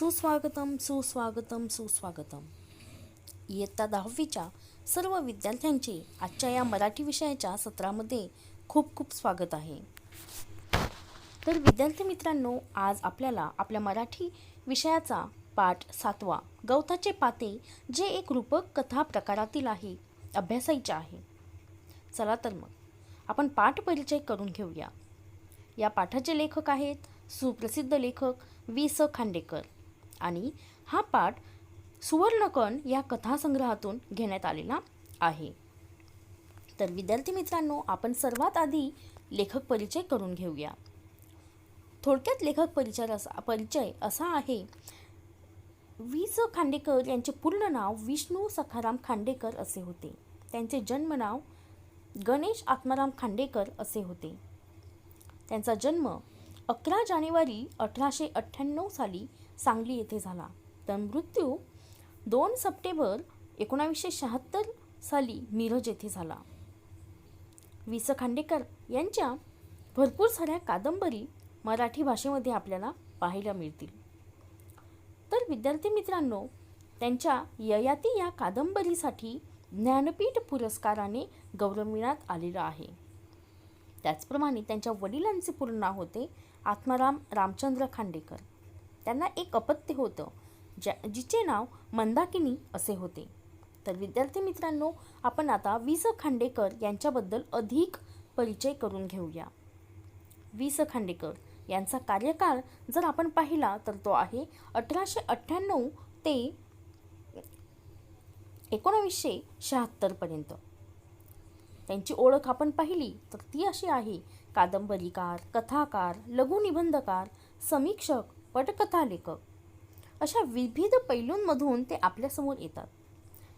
सुस्वागतम सुस्वागतम सुस्वागतम. इयत्ता 10वीच्या सर्व विद्यार्थ्यांचे आजच्या या मराठी विषयाच्या सत्रामध्ये खूप खूप स्वागत आहे. तर विद्यार्थी मित्रांनो, आज आपल्याला आपल्या मराठी विषयाचा पाठ 7वा गवताचे पाते, जे एक रूपक कथा प्रकारातील आहे, अभ्यासायचे आहे. चला तर मग आपण पाठ परिचय करून घेऊया. या पाठाचे लेखक आहेत सुप्रसिद्ध लेखक वि.स. खांडेकर आणि हा पाठ सुवर्णकण या कथासंग्रहातून घेण्यात आलेला आहे. तर विद्यार्थी मित्रांनो, आपण सर्वात आधी लेखक परिचय करून घेऊया. थोडक्यात लेखक परिचय असा आहे. वि.स. खांडेकर यांचे पूर्ण नाव विष्णू सखाराम खांडेकर असे होते. त्यांचे जन्मनाव गणेश आत्माराम खांडेकर असे होते. त्यांचा जन्म 11 जानेवारी 1898 साली सांगली येथे झाला. तर मृत्यू 2 सप्टेंबर 1976 साली मिरज येथे झाला. वि.स. खांडेकर यांच्या भरपूर साऱ्या कादंबरी मराठी भाषेमध्ये आपल्याला पाहायला मिळतील. तर विद्यार्थी मित्रांनो, त्यांच्या ययाती या कादंबरीसाठी ज्ञानपीठ पुरस्काराने गौरविण्यात आलेलं आहे. त्याचप्रमाणे त्यांच्या वडिलांचे पूर्ण नाव होते आत्माराम रामचंद्र खांडेकर. त्यांना एक अपत्य होतं, जिचे नाव मंदाकिनी असे होते. तर विद्यार्थी मित्रांनो, आपण आता वि.स. खांडेकर यांच्याबद्दल अधिक परिचय करून घेऊया. वि.स. खांडेकर यांचा कार्यकाळ जर आपण पाहिला तर तो आहे 1898 ते 1976 पर्यंत. त्यांची ओळख आपण पाहिली तर ती अशी आहे: कादंबरीकार, कथाकार, लघुनिबंधकार, समीक्षक, पटकथा लेखक. अशा विविध पैलूंमधून ते आपल्यासमोर येतात.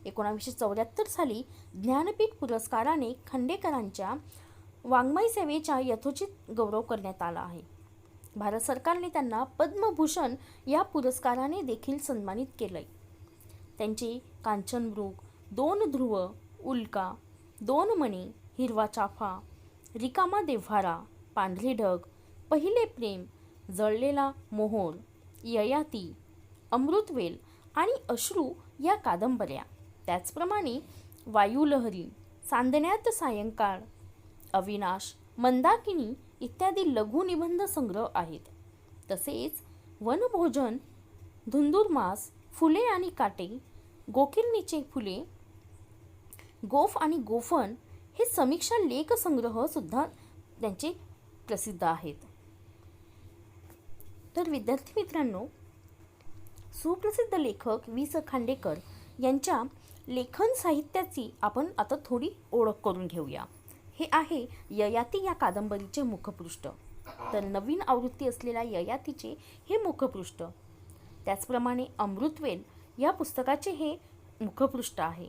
1974 साली ज्ञानपीठ पुरस्काराने खांडेकरांच्या वाङ्मय सेवेचा यथोचित गौरव करण्यात आला आहे. भारत सरकारने त्यांना पद्मभूषण या पुरस्काराने देखील सन्मानित केलंय. त्यांचे कांचनमृग, 2 ध्रुव, उल्का, 2 मणी, हिरवा चाफा, रिकामा देव्हारा, पांढरे ढग, पहिले प्रेम, जळलेला मोहोर, ययाती, अमृतवेल आणि अश्रू या कादंबऱ्या, त्याचप्रमाणे वायुलहरी, चांदण्यात सायंकाळ, अविनाश, मंदाकिनी इत्यादी लघुनिबंध संग्रह आहेत. तसेच वनभोजन, धुंदुरमास, फुले आणि काटे, गोकिरणीचे फुले, गोफ आणि गोफण हे समीक्षा लेख संग्रह सुद्धा त्यांचे प्रसिद्ध आहेत. तर विद्यार्थी मित्रांनो, सुप्रसिद्ध लेखक वि.स. खांडेकर यांच्या लेखन साहित्याची आपण आता थोडी ओळख करून घेऊया. हे आहे ययाती या कादंबरीचे मुखपृष्ठ. तर नवीन आवृत्ती असलेल्या ययातीचे हे मुखपृष्ठ. त्याचप्रमाणे अमृतवेल या पुस्तकाचे हे मुखपृष्ठ आहे.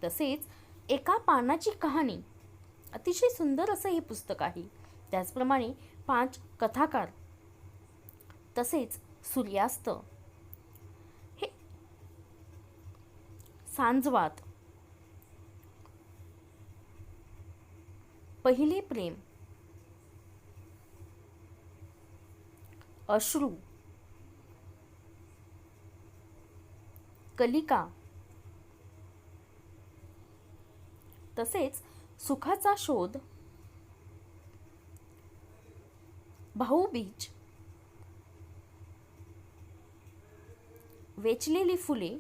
तसेच एका पानाची कहाणी, अतिशय सुंदर असं हे पुस्तक आहे. त्याचप्रमाणे 5 कथाकार, तसेच सूर्यास्त, हे सांजवात, पहिले प्रेम, अश्रू, कलिका, तसेच सुखाचा शोध, भाऊबीज, वेचलेली फुले,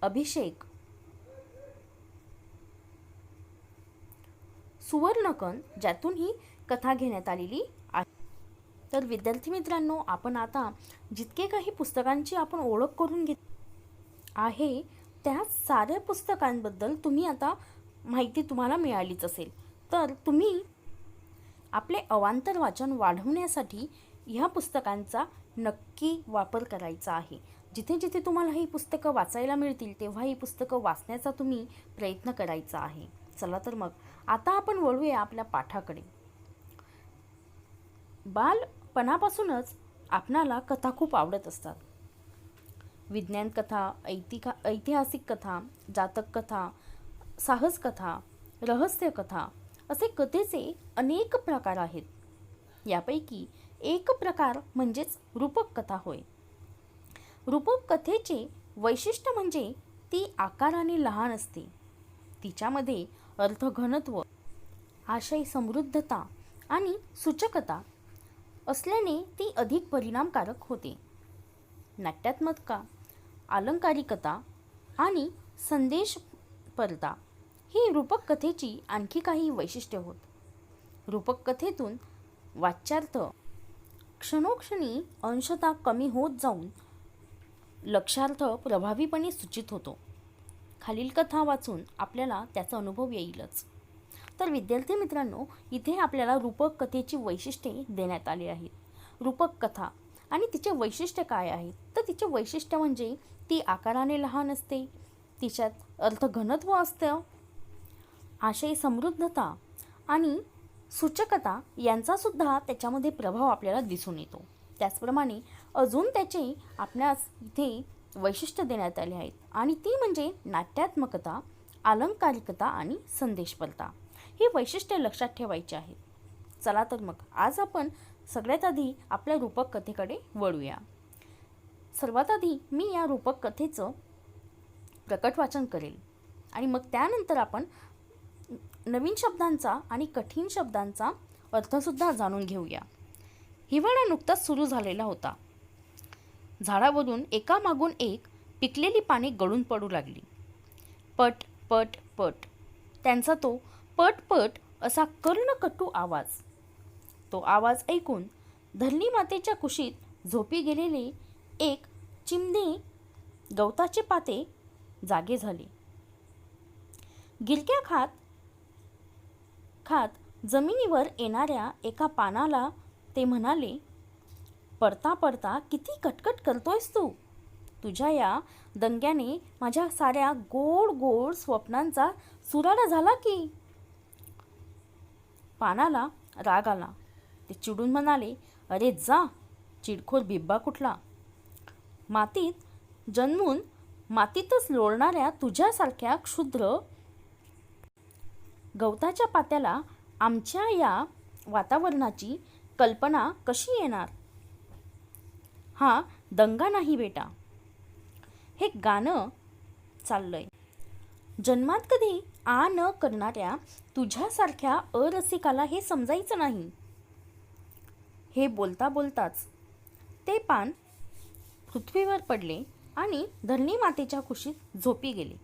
अभिषेक, सुवर्णकण, ज्यातून ही कथा घेण्यात आलेली आहे. तर विद्यार्थी मित्रांनो, आपण आता जितके काही पुस्तकांची आपण ओळख करून घेत आहे, त्या साऱ्या पुस्तकांबद्दल तुम्ही आता माहिती तुम्हाला मिळालीच असेल. तर तुम्ही आपले अवांतर वाचन वाढवण्यासाठी ह्या पुस्तकांचा नक्की वापर करायचा आहे. जिथे जिथे तुम्हाला ही पुस्तकं वाचायला मिळतील तेव्हा ही पुस्तकं वाचण्याचा तुम्ही प्रयत्न करायचा आहे. चला तर मग आता आपण वळूया आपल्या पाठाकडे. बालपणापासूनच आपणाला कथा खूप आवडत असतात. विज्ञान कथा, ऐतिहासिक कथा, जातक कथा, साहस कथा, रहस्य कथा असे कथेचे अनेक प्रकार आहेत. यापैकी एक प्रकार म्हणजेच रूपक कथा होय. रूपक कथेचे वैशिष्ट्य म्हणजे ती आकाराने लहान असते. तिच्यामध्ये अर्थघनत्व, आशय समृद्धता आणि सूचकता असल्याने ती अधिक परिणामकारक होते. नाट्यात्मकता, अलंकारिकता आणि संदेशपरता ही रूपक कथेची आणखी काही वैशिष्ट्ये होत. रूपक कथेतून वाच्यार्थ क्षणोक्षणी अंशतः कमी होत जाऊन लक्षार्थ प्रभावीपणे सूचित होतो. खालील कथा वाचून आपल्याला त्याचा अनुभव येईलच. तर विद्यार्थी मित्रांनो, इथे आपल्याला रूपक कथेची वैशिष्ट्ये देण्यात आली आहेत. रूपक कथा आणि तिचे वैशिष्ट्य काय आहेत? तर तिचे वैशिष्ट्य म्हणजे ती आकाराने लहान असते, तिच्यात अर्थघनत्व असतं, आशय समृद्धता आणि सूचकता यांचासुद्धा त्याच्यामध्ये प्रभाव आपल्याला दिसून येतो. त्याचप्रमाणे अजून त्याचे आपल्यास इथे वैशिष्ट्य देण्यात आले आहेत आणि ती म्हणजे नाट्यात्मकता, अलंकारिकता आणि संदेशपरता. ही वैशिष्ट्ये लक्षात ठेवायची आहेत. चला तर मग आज आपण सगळ्यात आधी आपल्या रूपक कथेकडे वळूया. सर्वात आधी मी या रूपक कथेचं प्रकट वाचन करेल आणि मग त्यानंतर आपण नवीन शब्दांचा आणि कठीण शब्दांचा अर्थसुद्धा जाणून घेऊया. हिवाळा नुकताच सुरू झालेला होता. झाडावरून एकामागून एक पिकलेली पाने गळून पडू लागली. पट पट पट त्यांचा तो पट पट असा कर्णकटू आवाज. तो आवाज ऐकून धरणी मातेच्या कुशीत झोपी गेलेले एक चिमणे गवताचे पाते जागे झाले. गिरक्या खात खात जमिनीवर येणाऱ्या एका पानाला ते म्हणाले, पडता पडता किती कटकट करतोयस तू. तुझ्या या दंग्याने माझ्या साऱ्या गोड गोड स्वप्नांचा सुराडा झाला की. पानाला राग आला. ते चिडून म्हणाले, अरे जा चिडखोर बिब्बा कुठला. मातीत जन्मून मातीतच लोळणाऱ्या तुझ्यासारख्या क्षुद्र गवताच्या पात्याला आमच्या या वातावरणाची कल्पना कशी येणार. हा दंगा नाही बेटा, हे गाणं चाललंय. जन्मात कधी आ न करणाऱ्या तुझ्यासारख्या अरसिकाला हे समजायचं नाही. हे बोलता बोलताच ते पान पृथ्वीवर पडले आणि धरणी मातेच्या कुशीत झोपी गेले.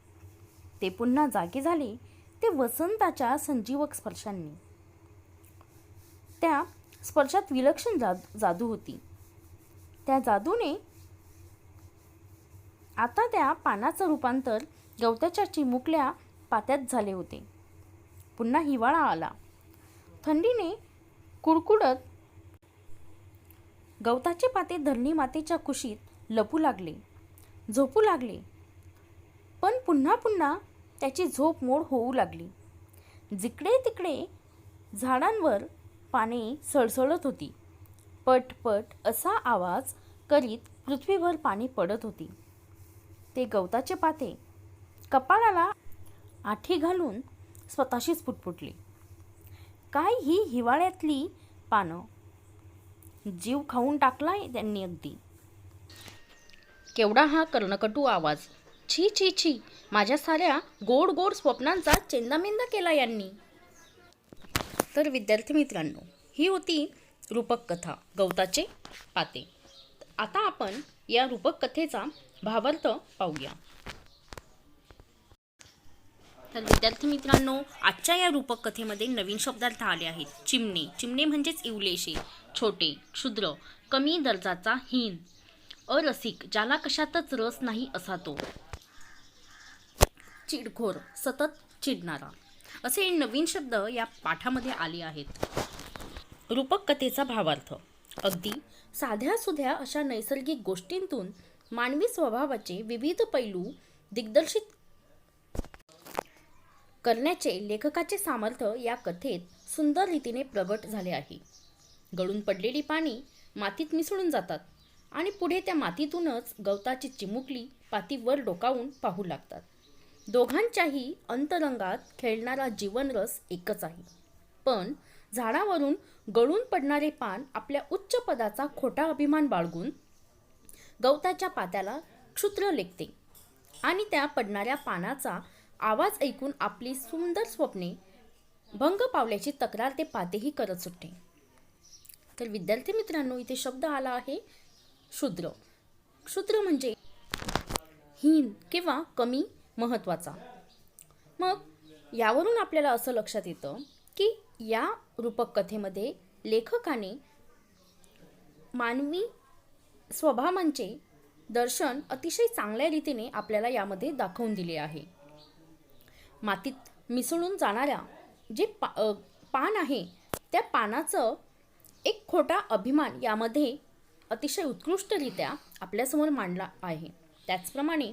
ते पुन्हा जागे झाले ते वसंताच्या संजीवक स्पर्शांनी. त्या स्पर्शात विलक्षण जादू होती. त्या जादूने आता त्या पानाचं रूपांतर गवताच्या चिमुकल्या पात्यात झाले होते. पुन्हा हिवाळा आला. थंडीने कुडकुडत गवताचे पाते धरणी मातेच्या कुशीत लपू लागले, झोपू लागले. पण पुन्हा पुन्हा त्याची झोप मोड होऊ लागली. जिकडे तिकडे झाडांवर पाने सळसळत होती. पट पट असा आवाज करीत पृथ्वीवर पाणी पडत होती. ते गवताचे पाते कपाळाला आठी घालून स्वतःशीच पुटपुटले, काय ही हिवाळ्यातली पानं. जीव खाऊन टाकलाय त्यांनी अगदी. केवढा हा कर्णकटू आवाज. छी छी छी, माझ्या साऱ्या गोड गोड स्वप्नांचा चेंदामेंदा केला यांनी. तर विद्यार्थी मित्रांनो, ही होती रूपक कथा गवताचे पाते. आता आपण या रूपक कथेचा भावार्थ पाहूया. तर विद्यार्थी मित्रांनो, आजच्या या रूपक कथेमध्ये नवीन शब्दार्थ आले आहेत. चिमणे. चिमणे म्हणजेच इवलेशे, छोटे, क्षुद्र, कमी दर्जाचा, हीन, अरसिक, ज्याला कशातच रस नाही असा तो, चिडखोर, सतत चिडणारा, असे नवीन शब्द या पाठामध्ये आले आहेत. रूपक कथेचा भावार्थ. अगदी साध्या सुध्या अशा नैसर्गिक गोष्टींतून मानवी स्वभावाचे विविध पैलू दिग्दर्शित करण्याचे लेखकाचे सामर्थ्य या कथेत सुंदर रीतीने प्रगट झाले आहे. गळून पडलेली पाने मातीत मिसळून जातात आणि पुढे त्या मातीतूनच गवताची चिमुकली पाती वर डोकावून पाहू लागतात. दोघांच्याही अंतरंगात खेळणारा जीवनरस एकच आहे. पण झाडावरून गळून पडणारे पान आपल्या उच्च पदाचा खोटा अभिमान बाळगून गवताच्या पात्याला क्षुद्र लेखते आणि त्या पडणाऱ्या पानाचा आवाज ऐकून आपली सुंदर स्वप्ने भंग पावल्याची तक्रार ते पातेही करत सुटते. तर विद्यार्थी मित्रांनो, इथे शब्द आला आहे क्षुद्र. क्षुद्र म्हणजे हीन किंवा कमी महत्त्वाचा. मग यावरून आपल्याला असं लक्षात येतं की या रूपक कथेमध्ये लेखकाने मानवी स्वभावांचे दर्शन अतिशय चांगल्या रीतीने आपल्याला यामध्ये दाखवून दिले आहे. मातीत मिसळून जाणाऱ्या जे पान आहे त्या पानाचं एक खोटा अभिमान यामध्ये अतिशय उत्कृष्टरित्या आपल्यासमोर मांडला आहे. त्याचप्रमाणे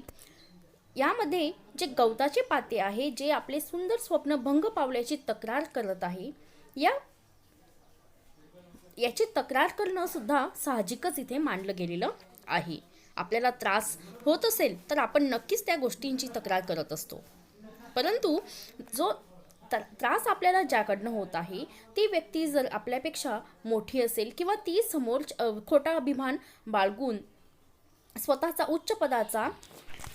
यामध्ये जे गवताचे पाते आहे जे आपले सुंदर स्वप्न भंग पावल्याची तक्रार करत आहे, याची तक्रार करणं सुद्धा साहजिकच इथे मांडलं गेलेलं आहे. आपल्याला त्रास होत असेल तर आपण नक्कीच त्या गोष्टींची तक्रार करत असतो, परंतु जो त्रास आपल्याला ज्याकडनं होत आहे ती व्यक्ती जर आपल्यापेक्षा मोठी असेल किंवा ती समोर खोटा अभिमान बाळगून स्वतःचा उच्च पदाचा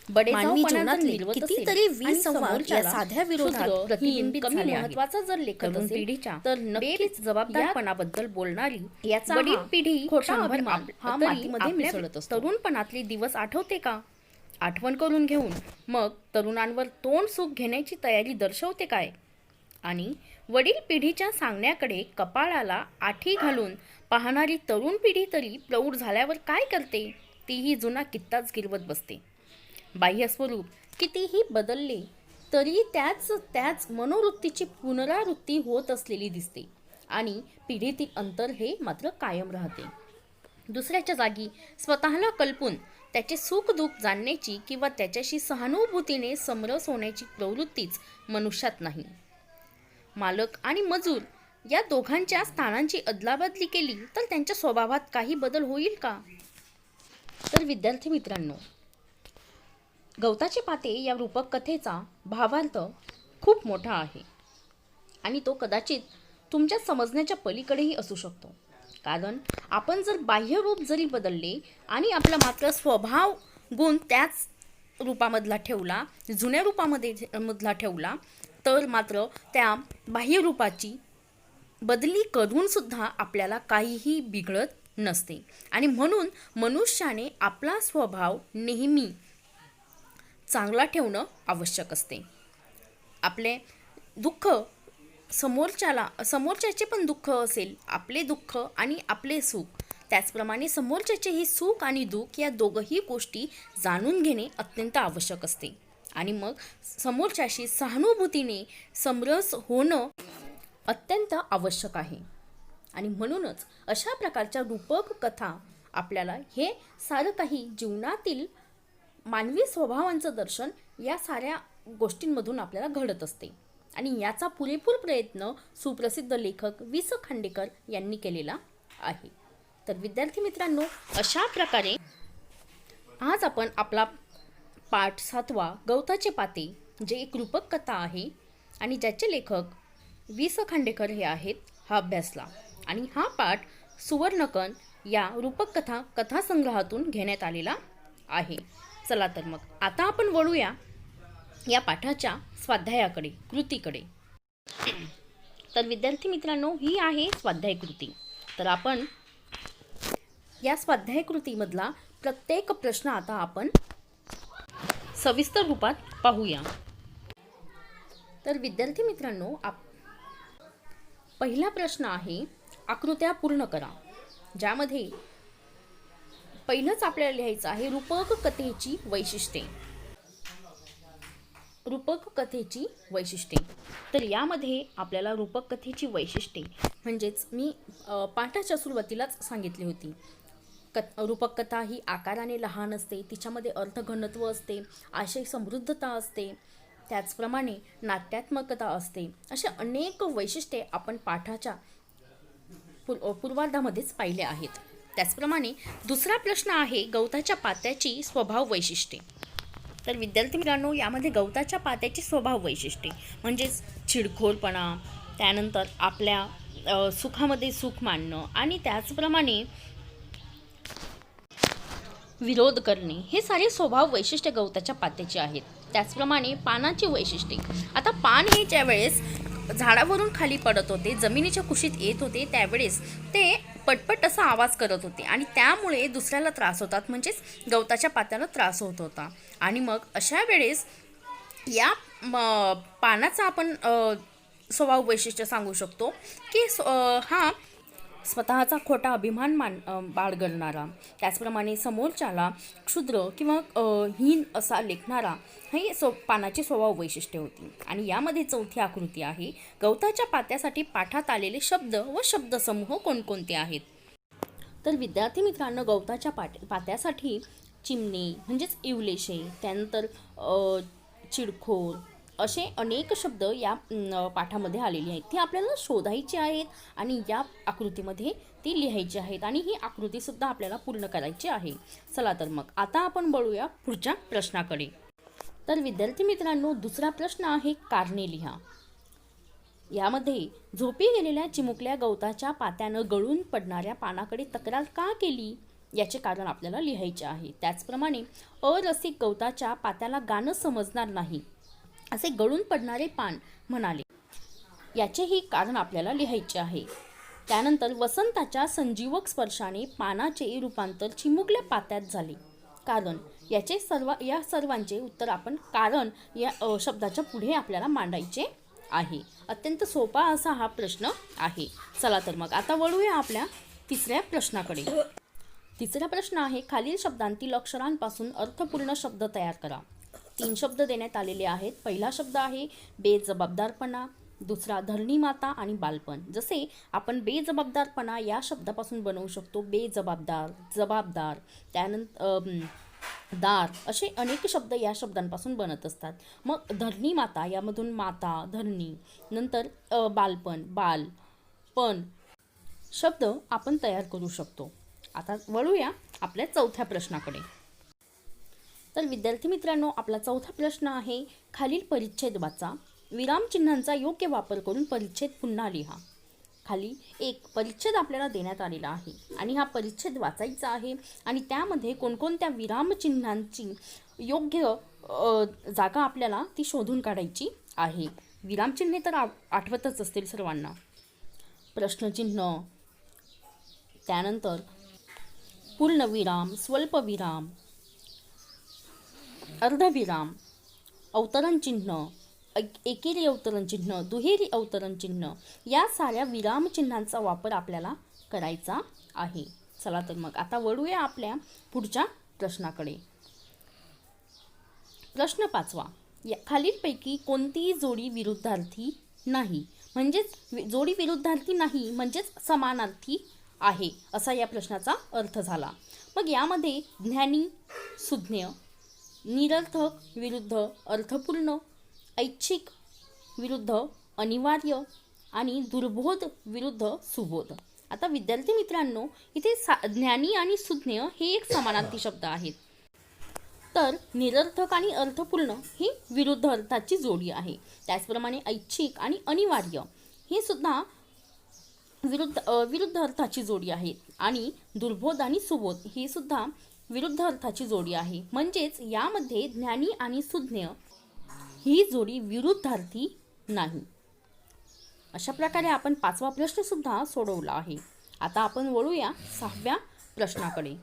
मानवी जीवनातले कितीतरी संवाद या साध्या विरोधात प्रतिबिंबित झाले आहेत. महत्त्वाचा जर लेखक असेल पिढीच्या तर नक्कीच जबाबदारपणाबद्दल बोलणारी याचा वडील पिढी खोटा अभिमान हा मातीमध्ये मिसळत असतो. तरुणपणातले दिवस आठवते का? आठवण करून घेऊन मग तरुणांवर तोंड सुख घेण्याची तयारी दर्शवते काय? आणि वडील पिढीच्या सांगण्याकडे कपाळाला आठी घालून पाहणारी तरुण पिढी तरी प्रौढ झाल्यावर काय करते? तीही जुना कित्ताच गिरवत बसते. बाह्य स्वरूप कितीही बदलले तरी त्याच मनोवृत्तीची पुनरावृत्ती होत असलेली दिसते आणि पिढीतील अंतर हे मात्र कायम राहते. दुसऱ्याच्या जागी स्वतःला कल्पून त्याचे सुख दुःख जाणण्याची किंवा त्याच्याशी सहानुभूतीने समरस होण्याची प्रवृत्तीच मनुष्यात नाही. मालक आणि मजूर या दोघांच्या स्थानांची अदलाबदली केली तर त्यांच्या स्वभावात काही बदल होईल का? तर विद्यार्थी मित्रांनो, गवताचे पाते या रूपक कथेचा भावार्थ खूप मोठा आहे आणि तो कदाचित तुमच्या समजण्याच्या पलीकडेही असू शकतो. कारण आपण जर बाह्य रूप जरी बदलले आणि आपला मात्र स्वभाव गुण त्याच रूपामधला ठेवला, जुन्या रूपामधला ठेवला, तर मात्र त्या बाह्य रूपाची बदली करून सुद्धा आपल्याला काहीही बिघडत नसते. आणि म्हणून मनुष्याने आपला स्वभाव नेहमी चांगला ठेवणं आवश्यक असते. आपले दुःख समोरच्याचे पण दुःख असेल, आपले दुःख आणि आपले सुख, त्याचप्रमाणे समोरच्याचेही सुख आणि दुःख या दोघंही गोष्टी जाणून घेणे अत्यंत आवश्यक असते. आणि मग समोरच्याशी सहानुभूतीने समरस होणं अत्यंत आवश्यक आहे. आणि म्हणूनच अशा प्रकारच्या रूपक कथा आपल्याला हे सारं काही जीवनातील मानवी स्वभावांचं दर्शन या साऱ्या गोष्टींमधून आपल्याला घडत असते. आणि याचा पुरेपूर प्रयत्न सुप्रसिद्ध लेखक वि. स. खांडेकर यांनी केलेला आहे. तर विद्यार्थी मित्रांनो, अशा प्रकारे आज आपण आपला पाठ 7वा गवताचे पाते, जे एक रूपक कथा आहे आणि ज्याचे लेखक वि. स. खांडेकर हे आहेत, हा अभ्यासला. आणि हा पाठ सुवर्णकन या रूपक कथासंग्रहातून घेण्यात आलेला आहे. चला तर मग आता आपण वळूया या पाठाच्या स्वाध्यायाकडे, कृतीकडे. तर विद्यार्थी मित्रांनो, ही आहे स्वाध्याय कृती. तर आपण या स्वाध्याय कृतीमधला प्रत्येक प्रश्न आता आपण सविस्तर रूपात पाहूया. तर विद्यार्थी मित्रांनो, पहिला प्रश्न आहे आकृत्या पूर्ण करा, ज्यामध्ये पहिलंच आपल्याला लिहायचं आहे रूपक कथेची वैशिष्ट्ये. रूपक कथेची वैशिष्ट्ये. तर यामध्ये आपल्याला रूपक कथेची वैशिष्ट्ये म्हणजेच मी पाठाच्या सुरुवातीलाच सांगितली होती. रूपक कथा ही आकाराने लहान असते, तिच्यामध्ये अर्थघनत्व असते, आशय समृद्धता असते, त्याचप्रमाणे नाट्यात्मकता असते. अशा अनेक वैशिष्ट्ये आपण पाठाच्या पूर्वार्धामध्येच पाहिले आहेत. त्याचप्रमाणे दुसरा प्रश्न आहे गवताच्या पात्याची स्वभाव वैशिष्ट्ये. तर विद्यार्थी मित्रांनो, यामध्ये गवताच्या पात्याची स्वभाव वैशिष्ट्ये म्हणजेच चिडखोरपणा, त्यानंतर आपल्या सुखामध्ये सुख मानणं आणि त्याचप्रमाणे विरोध करणे हे सारे स्वभाव वैशिष्ट्य गवताच्या पात्याचे आहेत. त्याचप्रमाणे पानाची वैशिष्ट्ये. आता पान हे ज्यावेळेस झाडावरून खाली पडत होते, जमिनीच्या कुशीत येत होते, त्यावेळेस ते पटपट असा आवाज करत होते आणि त्यामुळे दुसऱ्याला त्रास होतात, म्हणजेच गवताच्या पात्याला त्रास होत होता. आणि मग अशा वेळेस या पानाचा आपण स्वभाव वैशिष्ट्य सांगू शकतो की हा स्वतःचा खोटा अभिमान बाळगणारा, त्याचप्रमाणे समोरच्याला क्षुद्र किंवा हीन असा लेखणारा, हे पानाची स्वभाव वैशिष्ट्ये होती. आणि यामध्ये चौथी आकृती आहे, गवताच्या पात्यासाठी पाठात आलेले शब्द व शब्दसमूह कोणकोणते आहेत. तर विद्यार्थी मित्रांनो, गवताच्या पात्यासाठी चिमणे म्हणजेच इवलेशे, त्यानंतर चिडखोर असे अनेक शब्द या पाठामध्ये आलेले आहेत. ती आपल्याला शोधायची आहेत आणि या आकृतीमध्ये ती लिहायची आहेत आणि ही आकृतीसुद्धा आपल्याला पूर्ण करायची आहे. चला तर मग आता आपण वळूया पुढच्या प्रश्नाकडे. तर विद्यार्थी मित्रांनो, दुसरा प्रश्न आहे, कारणे लिहा. यामध्ये झोपी गेलेल्या चिमुकल्या गवताच्या पात्यानं गळून पडणाऱ्या पानाकडे तक्रार का केली याचे कारण आपल्याला लिहायचे आहे. त्याचप्रमाणे अरसिक गवताच्या पात्याला गाणं समजणार नाही असे गळून पडणारे पान म्हणाले, याचेही कारण आपल्याला लिहायचे आहे. त्यानंतर वसंताच्या संजीवक स्पर्शाने पानाचे रूपांतर चिमुकल्या पात्यात झाले, कारण या सर्वांचे उत्तर आपण कारण या शब्दाच्या पुढे आपल्याला मांडायचे आहे. अत्यंत सोपा असा हा प्रश्न आहे. चला तर मग आता वळूया आपल्या तिसऱ्या प्रश्नाकडे. तिसरा प्रश्न आहे, खालील शब्दांतील अक्षरांपासून अर्थपूर्ण शब्द तयार करा. 3 शब्द देण्यात आलेले आहेत. पहिला शब्द आहे बेजबाबदारपणा, दुसरा धरणी माता आणि बालपण. जसे आपण बेजबाबदारपणा या शब्दापासून बनवू शकतो बेजबाबदार, जबाबदार, त्यानंतर दार, असे अनेक शब्द या शब्दांपासून बनत असतात. मग धरणी माता यामधून माता, धरणी, नंतर बालपण, बालपण शब्द आपण तयार करू शकतो. आता वळूया आपल्या चौथ्या प्रश्नाकडे. तर विद्यार्थी मित्रांनो, आपला चौथा प्रश्न आहे, खालील परिच्छेद वाचा. विरामचिन्हांचा योग्य वापर करून परिच्छेद पुन्हा लिहा. खाली एक परिच्छेद आपल्याला देण्यात आलेला आहे आणि हा परिच्छेद वाचायचा आहे आणि त्यामध्ये कोणकोणत्या विरामचिन्हांची योग्य जागा आपल्याला ती शोधून काढायची आहे. विरामचिन्हे तर आठवतच असतील सर्वांना. प्रश्नचिन्ह, त्यानंतर पूर्णविराम, स्वल्पविराम, अर्धविराम, अवतरण चिन्ह, एकेरी अवतरण चिन्ह, दुहेरी अवतरण चिन्ह, या साऱ्या विरामचिन्हांचा वापर आपल्याला करायचा आहे. चला तर मग आता वळूया आपल्या पुढच्या प्रश्नाकडे. प्रश्न 5वा, खालीलपैकी कोणतीही जोडी विरुद्धार्थी नाही, म्हणजेच जोडी विरुद्धार्थी नाही म्हणजेच समानार्थी आहे असा या प्रश्नाचा अर्थ झाला. मग यामध्ये ज्ञानी सुज्ञ, निरर्थक विरुद्ध अर्थपूर्ण, ऐच्छिक विरुद्ध अनिवार्य आणि दुर्बोध विरुद्ध सुबोध. आता विद्यार्थी मित्रांनो, इथे ज्ञानी आणि सुज्ञ हे एक समानार्थी शब्द आहेत, तर निरर्थक आणि अर्थपूर्ण ही विरुद्ध अर्थाची जोडी आहे. त्याचप्रमाणे ऐच्छिक आणि अनिवार्य हे सुद्धा विरुद्ध अर्थाची जोडी आहे आणि दुर्बोध आणि सुबोध ही सुद्धा विरुद्ध अर्थाची जोडी आहे. म्हणजेच यामध्ये ज्ञानी आणि सुज्ञ ही जोडी विरुद्धार्थी नाही. अशा प्रकारे आपण 5वा प्रश्न सुद्धा सोडवला आहे. आता आपण वळूया 6व्या प्रश्नाकडे.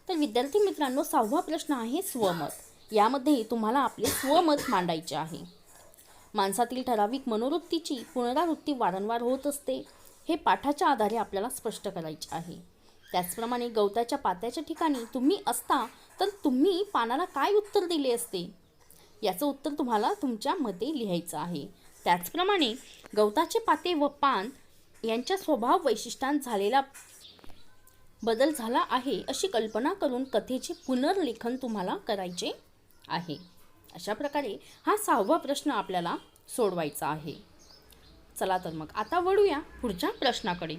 तर विद्यार्थी मित्रांनो, 6वा प्रश्न आहे स्वमत. यामध्ये तुम्हाला आपले स्वमत मांडायचे आहे. माणसातील ठराविक मनोवृत्तीची पुनरावृत्ती वारंवार होत असते, हे पाठाच्या आधारे आपल्याला स्पष्ट करायचे आहे. त्याचप्रमाणे गवताच्या पात्याच्या ठिकाणी तुम्ही असता तर तुम्ही पानाला काय उत्तर दिले असते याचं उत्तर तुम्हाला तुमच्या मते लिहायचं आहे. त्याचप्रमाणे गवताचे पाते व पान यांच्या स्वभाव वैशिष्ट्यांत झालेला बदल झाला आहे अशी कल्पना करून कथेचे पुनर्लेखन तुम्हाला करायचे आहे. अशा प्रकारे हा 6वा प्रश्न आपल्याला सोडवायचा आहे. चला तर मग आता वळूया पुढच्या प्रश्नाकडे.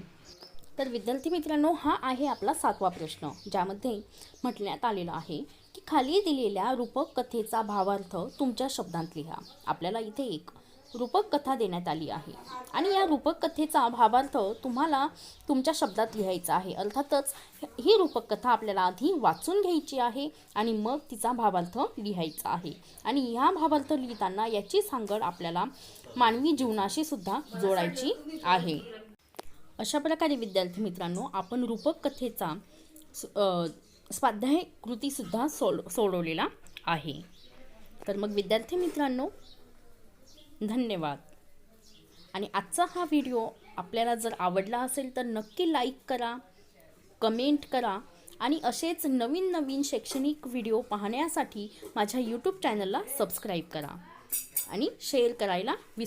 तर विद्यार्थी मित्रांनो, हा आहे आपला 7वा प्रश्न, ज्यामध्ये म्हटण्यात आलेला आहे की खाली दिलेल्या रूपक कथेचा भावार्थ तुमच्या शब्दांत लिहा. आपल्याला इथे एक रूपक कथा देण्यात आली आहे आणि या रूपक कथेचा भावार्थ तुम्हाला तुमच्या शब्दात लिहायचा आहे. अर्थातच ही रूपक कथा आपल्याला आधी वाचून घ्यायची आहे आणि मग तिचा भावार्थ लिहायचा आहे. आणि ह्या भावार्थ लिहिताना याची सांगड आपल्याला मानवी जीवनाशी सुद्धा जोडायची आहे. अशा प्रकारे विद्यार्थी मित्रांनो, आपण रूपक कथेचा स्वाध्याय कृतीसुद्धा सोडवलेला आहे. तर मग विद्यार्थी मित्रांनो, धन्यवाद. आणि आजचा हा व्हिडिओ आपल्याला जर आवडला असेल तर नक्की लाईक करा, कमेंट करा आणि असेच नवीन नवीन शैक्षणिक व्हिडिओ पाहण्यासाठी माझ्या यूट्यूब चॅनलला सबस्क्राईब करा आणि शेअर करायला